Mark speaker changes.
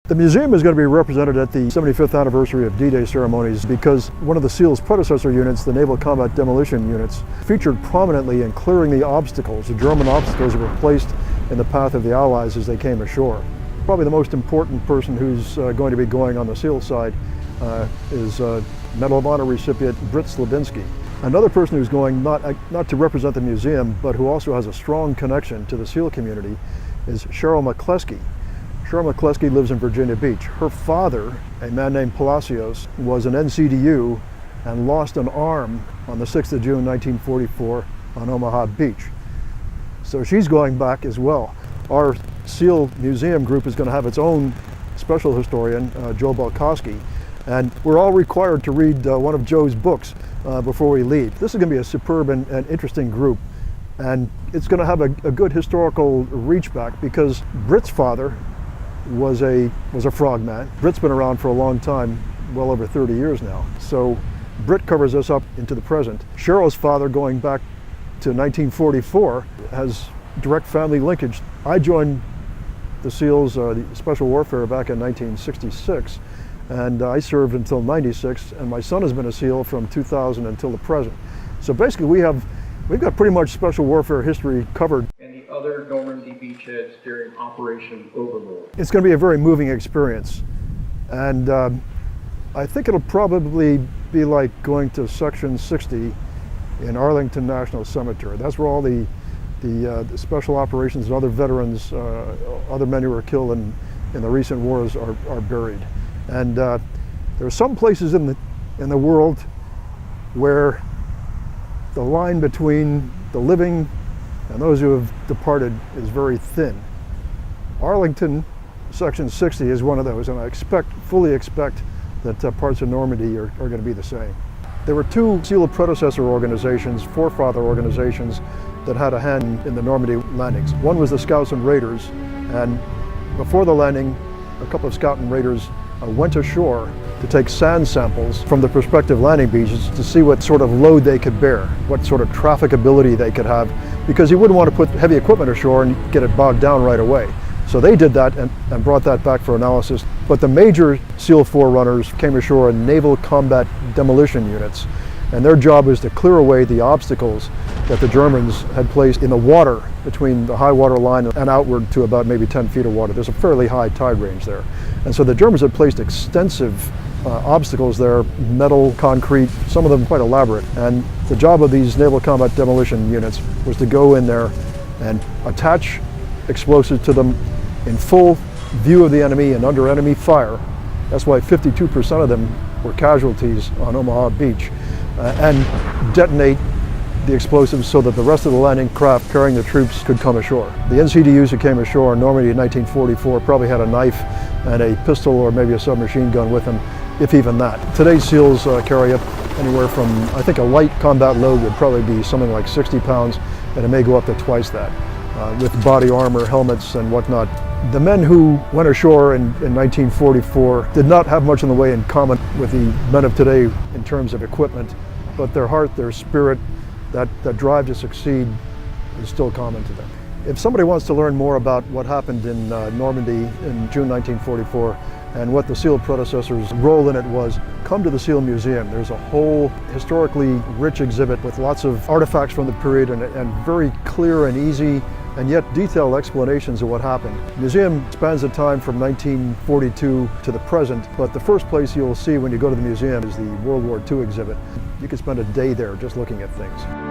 Speaker 1: The museum is going to be represented at the 75th anniversary of D-Day ceremonies because one of the SEAL's predecessor units, the Naval Combat Demolition Units, featured prominently in clearing the obstacles, the German obstacles that were placed in the path of the Allies as they came ashore. Probably the most important person who's going to be going on the SEAL side is Medal of Honor recipient Britt Slabinski. Another person who's going not to represent the museum, but who also has a strong connection to the SEAL community is Cheryl McCleskey. Cheryl McCleskey lives in Virginia Beach. Her father, a man named Palacios, was an NCDU and lost an arm on the 6th of June 1944 on Omaha Beach. So she's going back as well. Our SEAL Museum group is going to have its own special historian, Joe Balkowski, and we're all required to read one of Joe's books before we leave. This is going to be a superb and interesting group, and it's going to have a good historical reach back because Britt's father was a frogman. Britt's been around for a long time, well over 30 years now. So Britt covers us up into the present. Cheryl's father, going back to 1944, has direct family linkage. I joined the SEALs, the Special Warfare, back in 1966, and I served until 96, and my son has been a SEAL from 2000 until the present. So basically we've got pretty much Special Warfare history covered.
Speaker 2: Other Normandy beachheads during Operation Overlord.
Speaker 1: It's going to be a very moving experience, and I think it'll probably be like going to Section 60 in Arlington National Cemetery. That's where all the special operations and other veterans, other men who were killed in the recent wars are buried. And there are some places in the world where the line between the living and those who have departed is very thin. Arlington, Section 60 is one of those, and I fully expect that parts of Normandy are going to be the same. There were two SEAL predecessor organizations, forefather organizations, that had a hand in the Normandy landings. One was the Scouts and Raiders, and before the landing, a couple of Scout and Raiders went ashore to take sand samples from the prospective landing beaches to see what sort of load they could bear, what sort of trafficability they could have, because you wouldn't want to put heavy equipment ashore and get it bogged down right away. So they did that and brought that back for analysis. But the major SEAL forerunners came ashore in Naval Combat Demolition Units, and their job was to clear away the obstacles that the Germans had placed in the water between the high water line and outward to about maybe 10 feet of water. There's a fairly high tide range there. And so the Germans had placed extensive obstacles there, metal, concrete, some of them quite elaborate. And the job of these Naval Combat Demolition Units was to go in there and attach explosives to them in full view of the enemy and under enemy fire. That's why 52% of them were casualties on Omaha Beach, and detonate the explosives so that the rest of the landing craft carrying the troops could come ashore. The NCDUs who came ashore in Normandy in 1944 probably had a knife and a pistol or maybe a submachine gun with them, if even that. Today's SEALs carry up anywhere from, I think a light combat load would probably be something like 60 pounds, and it may go up to twice that, with body armor, helmets, and whatnot. The men who went ashore in 1944 did not have much in the way in common with the men of today in terms of equipment, but their heart, their spirit, that drive to succeed is still common to them. If somebody wants to learn more about what happened in Normandy in June 1944 and what the SEAL predecessors' role in it was, come to the SEAL Museum. There's a whole historically rich exhibit with lots of artifacts from the period and very clear and easy and yet detailed explanations of what happened. The museum spans the time from 1942 to the present, but the first place you'll see when you go to the museum is the World War II exhibit. You could spend a day there just looking at things.